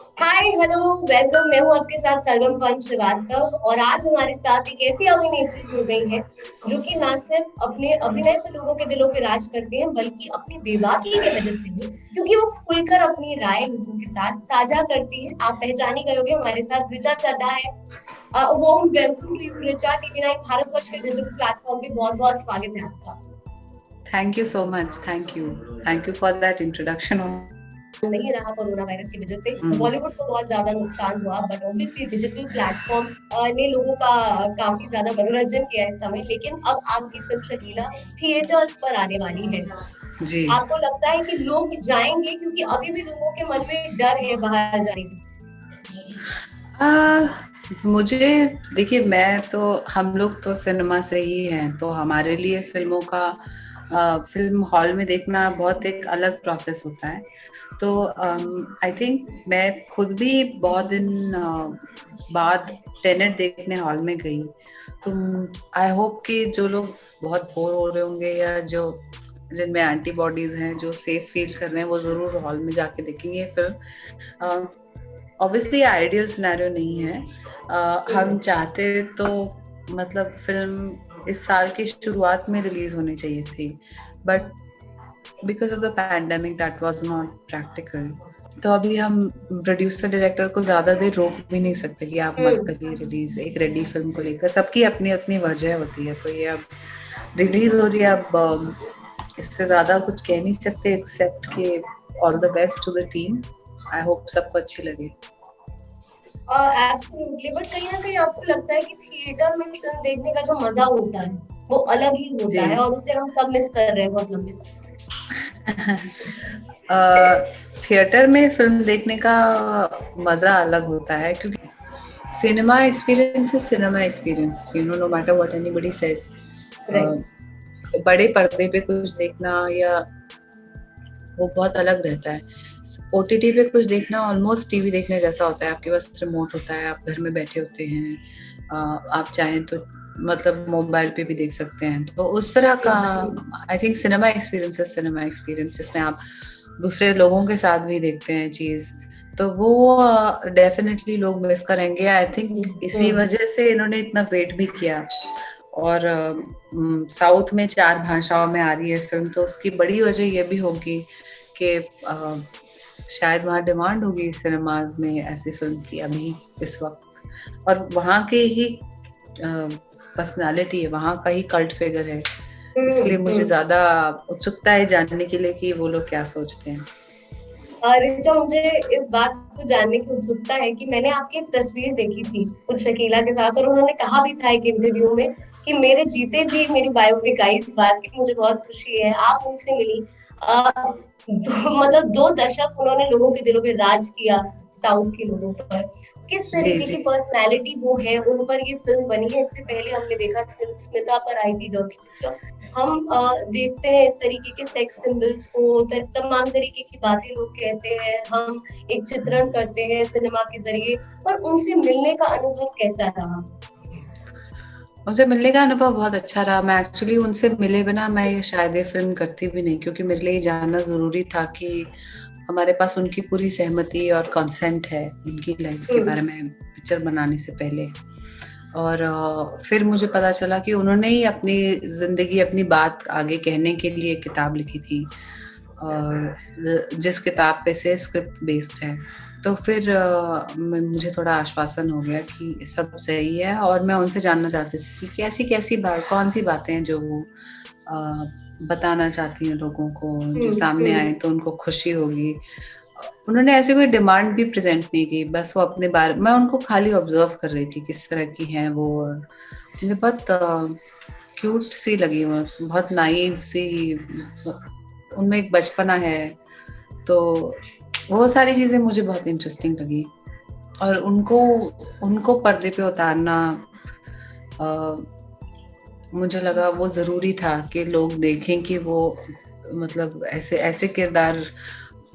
Hi hello welcome. मैं हूँ आपके साथ सरगम पंच श्रीवास्तव और आज हमारे साथ एक ऐसी अभिनेत्री जुड़ गई है जो कि ना सिर्फ अपने अभिनय से लोगों के दिलों पे राज करती हैं बल्कि अपनी बेबाकी की वजह से भी, क्योंकि वो खुलकर अपनी राय लोगों के साथ साझा करती है। आप पहचान ही गए होंगे, हमारे साथ ऋचा चड्ढा है। Warm welcome to you Richa. TV 9 Bharatvarsh के डिजिटल प्लेटफॉर्म पे बहुत बहुत स्वागत है आपका। Thank you so much. Thank you. Thank you for that introduction. नहीं रहा कोरोना वायरस की वजह से, Mm. बॉलीवुड को बहुत ज्यादा नुकसान हुआ, बट ऑब्वियसली डिजिटल प्लेटफॉर्म ने लोगों का काफी ज्यादा मनोरंजन किया इस समय। लेकिन अब आपकी फिल्म शकीला थिएटर्स पर आने वाली है। जी। आपको लगता है कि लोग जाएंगे, क्योंकि अभी भी लोगों के मन में डर है बाहर जाने की? आ, मुझे देखिए, मैं तो हम लोग तो सिनेमा से ही हैं, तो हमारे लिए फिल्मों का फिल्म हॉल में देखना बहुत एक अलग प्रोसेस होता है। तो आई थिंक मैं खुद भी बहुत दिन बाद टेनेट देखने हॉल में गई। तो आई होप कि जो लोग बहुत बोर हो रहे होंगे या जो जिनमें एंटीबॉडीज हैं, जो सेफ फील कर रहे हैं, वो जरूर हॉल में जाके देखेंगे फिल्म। ऑब्वियसली आइडियल सिनेरियो नहीं है। हम चाहते तो मतलब फिल्म इस साल की शुरुआत में रिलीज होनी चाहिए थी, but because of the pandemic that was not practical. तो अभी हम प्रोड्यूसर डायरेक्टर को ज्यादा देर रोक भी नहीं सकते कि आप मत हम्म। करिए रिलीज एक रेडी फिल्म को लेकर। सबकी अपनी अपनी वजह होती है, तो ये अब रिलीज हो रही है। अब इससे ज्यादा कुछ कह नहीं सकते एक्सेप्ट कि all the best to the team. I hope सबको अच्छी लगे। एब्सोल्युटली, बट कहीं ना कहीं आपको लगता है कि थिएटर में फिल्म देखने का जो मजा होता है वो अलग ही होता है, जी। और उसे हम सब मिस कर रहे हैं बहुत लंबे समय से। थिएटर में फिल्म देखने का मजा अलग होता है, क्योंकि cinema experience is cinema experience, you know, no matter what anybody says. Right. बड़े पर्दे पे कुछ देखना या वो बहुत अलग रहता है। ओटीटी पे कुछ देखना ऑलमोस्ट टीवी देखने जैसा होता है। आपके पास रिमोट होता है, आप घर में बैठे होते हैं, आप चाहें तो मतलब मोबाइल पे भी देख सकते हैं। तो उस तरह का आई थिंक सिनेमा एक्सपीरियंस है सिनेमा एक्सपीरियंस, जिसमें आप दूसरे लोगों के साथ भी देखते हैं चीज। तो वो डेफिनेटली लोग मिस करेंगे। आई थिंक इसी हम्म। वजह से इन्होंने इतना वेट भी किया। और साउथ में 4 भाषाओं में आ रही है फिल्म, तो उसकी बड़ी वजह ये भी होगी कि शायद वहाँ डिमांड होगी सिनेमाज में ऐसी फिल्म की अभी इस वक्त। और वहाँ के ही पर्सनालिटी है, वहाँ का ही कल्ट फिगर है। इसलिए मुझे हम्म। ज्यादा उत्सुकता है जानने के लिए कि वो लोग क्या सोचते हैं। और जो मुझे इस बात को जानने की उत्सुकता है कि मैंने आपकी एक तस्वीर देखी थी कुछ शकीला के साथ, और उन्होंने कहा भी था एक इंटरव्यू में कि मेरे जीते जी मेरी बायोपिक आई। इस बात की मुझे बहुत खुशी है। आप उनसे मिली। मतलब 2 दशक उन्होंने लोगों के दिलों पे राज किया, साउथ के लोगों पर। किस जी तरीके जी। की पर्सनालिटी वो है, उन पर ये फिल्म बनी है। इससे पहले हमने देखा स्मिता पर आई थी डर्टी पिक्चर। हम देखते हैं इस तरीके के सेक्स सिंबल्स को, तमाम तरीके की बातें लोग कहते हैं, हम एक चित्रण करते हैं सिनेमा के जरिए। पर उनसे मिलने का अनुभव कैसा रहा? उनसे मिलने का अनुभव बहुत अच्छा रहा। मैं एक्चुअली उनसे मिले बिना मैं ये शायद ये फिल्म करती भी नहीं, क्योंकि मेरे लिए जानना जरूरी था कि हमारे पास उनकी पूरी सहमति और कंसेंट है उनकी लाइफ के हम्म। बारे में पिक्चर बनाने से पहले। और फिर मुझे पता चला कि उन्होंने ही अपनी जिंदगी, अपनी बात आगे कहने के लिए एक किताब लिखी थी, जिस किताब पे से स्क्रिप्ट बेस्ड है। तो फिर मुझे थोड़ा आश्वासन हो गया कि सब सही है। और मैं उनसे जानना चाहती थी कि कैसी कैसी बात, कौन सी बातें हैं जो वो बताना चाहती हैं लोगों को, जो सामने आए हम्म। तो उनको खुशी होगी। उन्होंने ऐसी कोई डिमांड भी प्रेजेंट नहीं की, बस वो अपने बारे, मैं उनको खाली ऑब्जर्व कर रही थी किस तरह की हैं वो। और मुझे बहुत क्यूट सी लगी वो, बहुत नाइव सी, उनमें एक बचपना है। तो वो सारी चीजें मुझे बहुत इंटरेस्टिंग लगी। और उनको उनको पर्दे पे उतारना मुझे लगा वो जरूरी था कि लोग देखें कि वो मतलब ऐसे ऐसे किरदार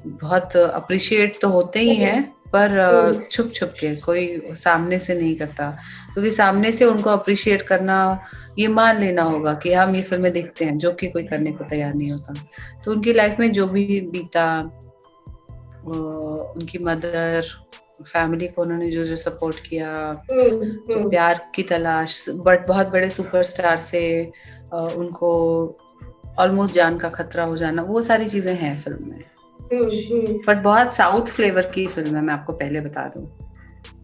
बहुत अप्रिशिएट तो होते ही हैं, पर हम्म। छुप छुप के, कोई सामने से नहीं करता। क्योंकि सामने से उनको अप्रिशिएट करना, ये मान लेना होगा कि हम ये फिल्में देखते हैं, जो कि कोई करने को तैयार नहीं होता। तो उनकी लाइफ में जो भी बीता, उनकी मदर, फैमिली को उन्होंने जो जो सपोर्ट किया, जो हम्म। प्यार की तलाश, बट बहुत बड़े सुपरस्टार से उनको ऑलमोस्ट जान का खतरा हो जाना, वो सारी चीजें हैं फिल्म में। बट बहुत साउथ फ्लेवर की फिल्म है, मैं आपको पहले बता दूं।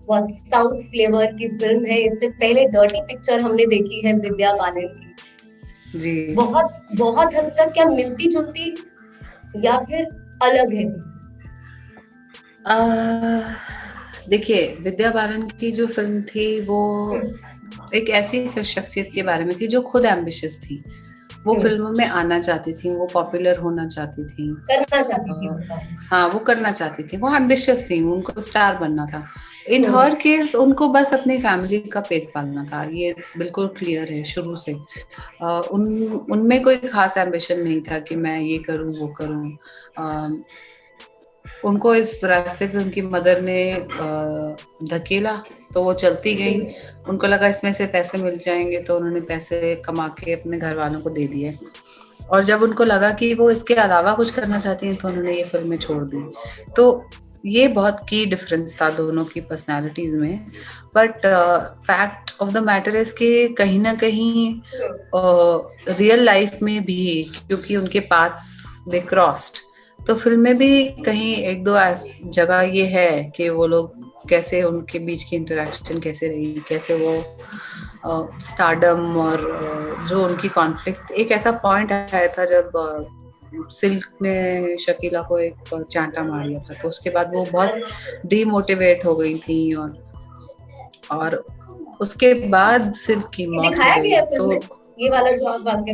बहुत साउथ फ्लेवर की फिल्म है। इससे पहले डर्टी पिक्चर हमने देखी है विद्या बालन की। जी। बहुत बहुत हद तक क्या मिलती जुलती या फिर अलग है? देखिए, विद्या बालन की जो फिल्म थी वो हम्म, एक ऐसी शख्सियत के बारे में थी जो खुद एम्बिशियस थी। वो फिल्मों में आना चाहती थी, वो पॉपुलर होना चाहती थी, करना चाहती थी उनका। हाँ वो करना चाहती थी, वो एम्बिशियस थी, उनको स्टार बनना था। इन हर केस उनको बस अपनी फैमिली का पेट पालना था, ये बिल्कुल क्लियर है शुरू से। उनमें कोई खास एम्बिशन नहीं था कि मैं ये करूं वो करूं। उनको इस रास्ते पे उनकी मदर ने धकेला, तो वो चलती गई। उनको लगा इसमें से पैसे मिल जाएंगे, तो उन्होंने पैसे कमा के अपने घर वालों को दे दिए। और जब उनको लगा कि वो इसके अलावा कुछ करना चाहती हैं, तो उन्होंने ये फिल्में छोड़ दी। तो ये बहुत की डिफरेंस था दोनों की पर्सनालिटीज में। But fact of the matter is कि कहीं ना कहीं रियल लाइफ में भी, क्योंकि उनके पाथ्स दे क्रॉस्ड, तो फिल्म में भी कहीं एक दो जगह ये है कि वो लोग कैसे, उनके बीच की इंटरेक्शन कैसे रही, कैसे वो स्टारडम और जो उनकी कॉन्फ्लिक्ट। एक ऐसा पॉइंट आया था जब सिल्क ने शकीला को एक चांटा मार दिया था, तो उसके बाद वो बहुत डीमोटिवेट हो गई थी, और उसके बाद सिल्क की मौत हो गई। तो ये वाला जो आप वाक्य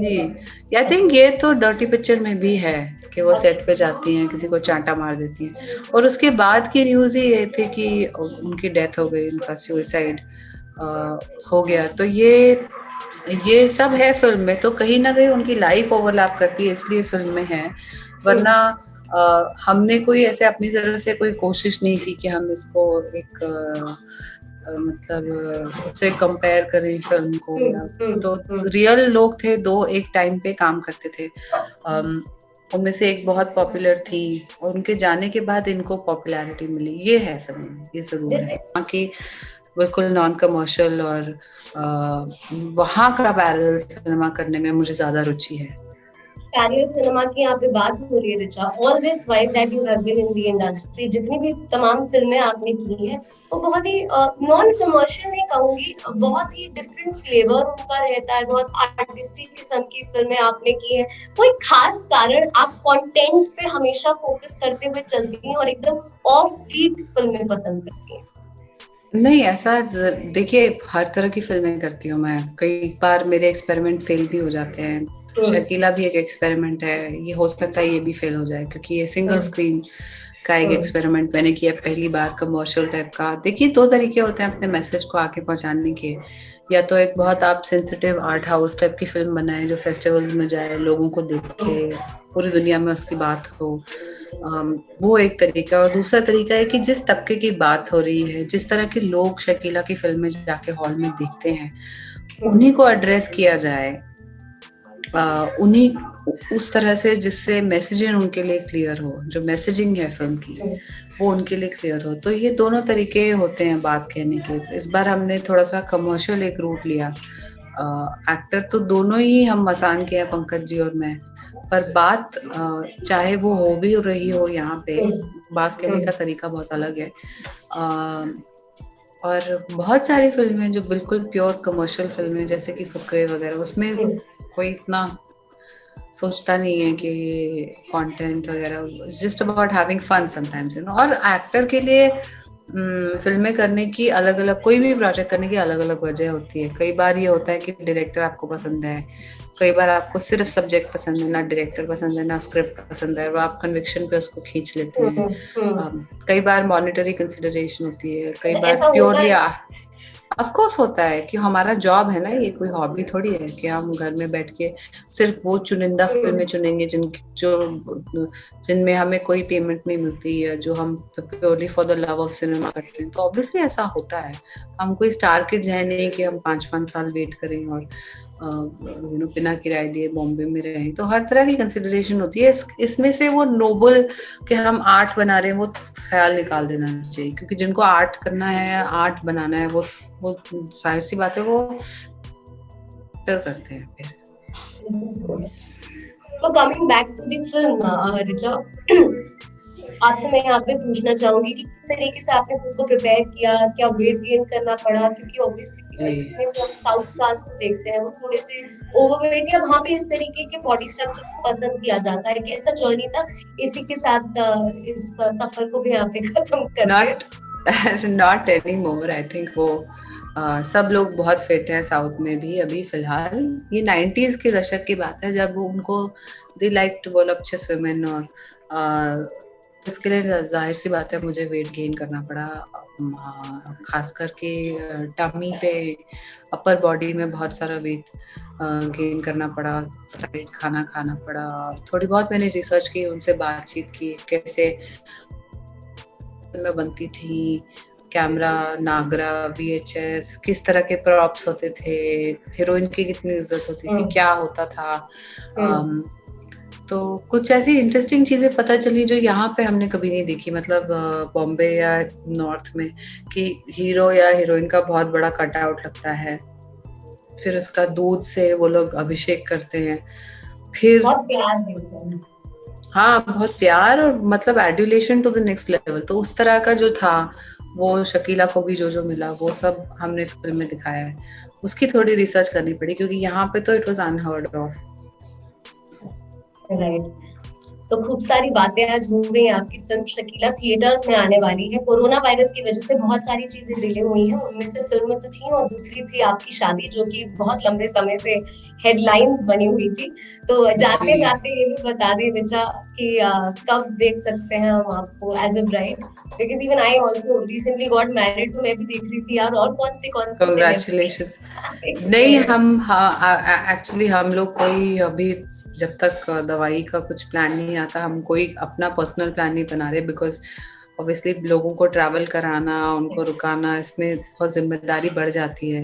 आई थिंक ये तो डर्टी पिक्चर में भी है कि वो सेट पे जाती हैं, किसी को चांटा मार देती हैं, और उसके बाद की न्यूज ही ये थी कि उनकी डेथ हो गई, उनका सुसाइड हो गया। तो ये सब है फिल्म में, तो कहीं ना कहीं उनकी लाइफ ओवरलैप करती है, इसलिए फिल्म में है। वरना हमने कोई ऐसे अपनी तरफ से कोई कोशिश नहीं की कि हम इसको एक मतलब उससे कंपेयर करें फिल्म को, या तो रियल लोग थे, दो एक टाइम पे काम करते थे। उनमें से एक बहुत पॉपुलर थी, और उनके जाने के बाद इनको पॉपुलैरिटी मिली। ये है फिल्म में, ये जरूर है। बाकी बिल्कुल नॉन कमर्शियल, और वहाँ का पैरेलल सिनेमा करने में मुझे ज्यादा रुचि है। पैरेलल सिनेमा की यहाँ पे बात हो रही है Richa, all this while that you have been in the industry, जितनी भी तमाम फिल्में आपने की हैं वो बहुत ही नॉन कमर्शियल नहीं कहूंगी, बहुत ही डिफरेंट फ्लेवर उनका रहता है, बहुत आर्टिस्टिक किस्म की फिल्में आपने की हैं। कोई खास कारण, आप कंटेंट पे हमेशा फोकस करते हुए चलती हैं और एकदम ऑफ बीट फिल्में पसंद करती हैं? नहीं, ऐसा देखिए, हर तरह की फिल्में करती हूँ मैं। कई बार मेरे एक्सपेरिमेंट फेल भी हो जाते हैं। शकीला भी एक एक्सपेरिमेंट है, ये हो सकता है ये भी फेल हो जाए, क्योंकि ये सिंगल स्क्रीन का एक एक्सपेरिमेंट मैंने किया पहली बार, कमर्शियल टाइप का। देखिए, दो तरीके होते हैं अपने मैसेज को आगे पहुंचाने के। या तो एक बहुत आप सेंसिटिव आर्ट हाउस टाइप की फिल्म बनाए जो फेस्टिवल्स में जाए, लोगों को देखे, पूरी दुनिया में उसकी बात हो, वो एक तरीका। और दूसरा तरीका है कि जिस तबके की बात हो रही है, जिस तरह के लोग शकीला की फिल्में जाके हॉल में देखते हैं, उन्हीं को एड्रेस किया जाए, उन्हीं उस तरह से जिससे मैसेजिंग उनके लिए क्लियर हो, जो मैसेजिंग है फिल्म की वो उनके लिए क्लियर हो। तो ये दोनों तरीके होते हैं बात कहने के। इस बार हमने थोड़ा सा कमर्शियल एक रूट लिया। एक्टर तो दोनों ही हम आसान किया, पंकज जी और मैं, पर बात चाहे वो हो भी रही हो, यहाँ पे बात कहने का तरीका बहुत अलग है। और बहुत सारी फिल्में जो बिल्कुल प्योर कमर्शियल फिल्में, जैसे कि फुकरे वगैरह, उसमें कोई इतना सोचता नहीं है कि कंटेंट वगैरह, just about having fun sometimes, you know. और एक्टर के लिए फिल्में करने की अलग अलग, कोई भी प्रोजेक्ट करने की अलग अलग वजह होती है। कई बार ये होता है कि डायरेक्टर आपको पसंद है, कई बार आपको सिर्फ सब्जेक्ट पसंद है, ना डायरेक्टर पसंद है, ना स्क्रिप्ट पसंद है, और आप कन्विक्शन पे उसको खींच लेते हैं। कई बार मॉनिटरी कंसिडरेशन होती है, कई बार प्योरली ऑफ कोर्स होता है कि हमारा जॉब है ना, ये कोई हॉबी थोड़ी है कि हम घर में बैठ के सिर्फ वो चुनिंदा फिल्में चुनेंगे जिनमें हमें कोई पेमेंट नहीं मिलती है, जो हम purely for the love of cinema करते हैं। तो ऑब्वियसली ऐसा होता है। हम कोई स्टार किड्स है नहीं कि हम 5-5 साल वेट करें और बिना किराए दिए बॉम्बे में रहें, तो हर तरह की कंसिडरेशन होती है। इसमें से वो नोबल कि हम आर्ट बना रहे हैं वो ख्याल निकाल देना चाहिए, क्योंकि जिनको आर्ट करना है, आर्ट बनाना है, वो जाहिर सी बात है वो करते हैं फिर। So coming back to the film, Richa, आपसे मैं यहाँ पे पूछना चाहूंगी कि किस तरीके से आपने खुद को प्रिपेयर किया, क्या वेट गेन करना पड़ा, क्योंकि ऑब्वियसली जितने भी हम साउथ स्टार्स को देखते हैं वो थोड़े से ओवरवेट या वहाँ पे इस तरीके के बॉडी स्ट्रक्चर को पसंद किया जाता है। कैसा जर्नी था, इसी के साथ इस सफर को भी यहाँ पे खत्म करते हैं। Not any more, I think वो सब लोग बहुत फिट हैं साउथ में भी अभी फिलहाल। ये 90s के दशक की बात है जब उनको दे लाइक टू वॉलuptuous women, और इसके लिए जाहिर सी बात है मुझे वेट गेन करना पड़ा, खास करके टमी पे, अपर बॉडी में बहुत सारा वेट गेन करना पड़ा, फ्राइड खाना खाना पड़ा। थोड़ी बहुत मैंने रिसर्च की, उनसे बातचीत की, कैसे मैं बनती थी, कैमरा, नागरा, VHS, किस तरह के प्रॉप्स होते थे, हीरोइन की कितनी इज्जत होती थी, क्या होता था। तो कुछ ऐसी इंटरेस्टिंग चीजें पता चली जो यहाँ पे हमने कभी नहीं देखी, मतलब बॉम्बे या नॉर्थ में, कि हीरो या हीरोइन का बहुत बड़ा कटआउट लगता है, फिर उसका दूध से वो लोग अभिषेक करते हैं, फिर बहुत प्यार देते हैं। हाँ, बहुत प्यार, और मतलब adulation to the next level. तो उस तरह का जो था वो शकीला को भी जो मिला वो सब हमने फिल्म में दिखाया है। उसकी थोड़ी रिसर्च करनी पड़ी क्योंकि यहाँ पे तो it was unheard of. Right, तो खूब सारी बातें आज हो गई। आपकी फिल्म शकीला थिएटर्स में आने वाली है। कोरोना वायरस की वजह से बहुत सारी चीजें डिले हुई हैं, उनमें से फिल्में तो थी और दूसरी थी आपकी शादी, जो कि बहुत लंबे समय से हेडलाइंस बनी हुई थी। तो जाते जाते ये भी बता दें रिचा कि कब देख सकते हैं हम आपको as a bride, because even I also recently got married, तो मैं भी देख रही थी यार, और कौन से कांग्रेचुलेशंस। नहीं, हम एक्चुअली हम लोग कोई अभी जब तक दवाई का कुछ प्लान नहीं आता, हम कोई अपना पर्सनल प्लान नहीं बना रहे, बिकॉज ऑब्वियसली लोगों को ट्रैवल कराना, उनको रुकाना, इसमें बहुत जिम्मेदारी बढ़ जाती है।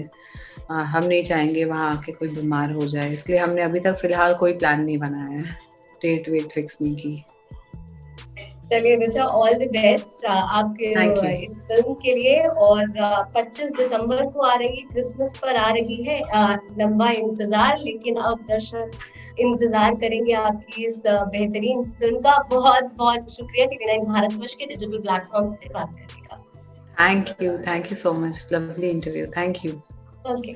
हम नहीं चाहेंगे वहाँ आके कोई बीमार हो जाए, इसलिए हमने अभी तक फिलहाल कोई प्लान नहीं बनाया है, डेट वेट फिक्स नहीं की। चलिए रिचा, ऑल द बेस्ट आपके इस फिल्म के लिए। और 25 दिसंबर को आ रही है, क्रिसमस पर आ रही है। लंबा इंतजार, लेकिन अब दर्शक इंतजार करेंगे आपकी इस बेहतरीन फिल्म का। बहुत बहुत शुक्रिया TV9 भारतवर्ष के डिजिटल प्लेटफॉर्म से बात करने का। Thank you so much, lovely interview, thank you. Okay.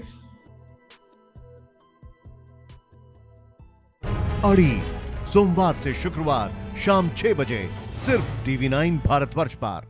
अड़ी सोमवार से शुक्रवार शाम 6 बजे सिर्फ TV9 भारतवर्ष पर।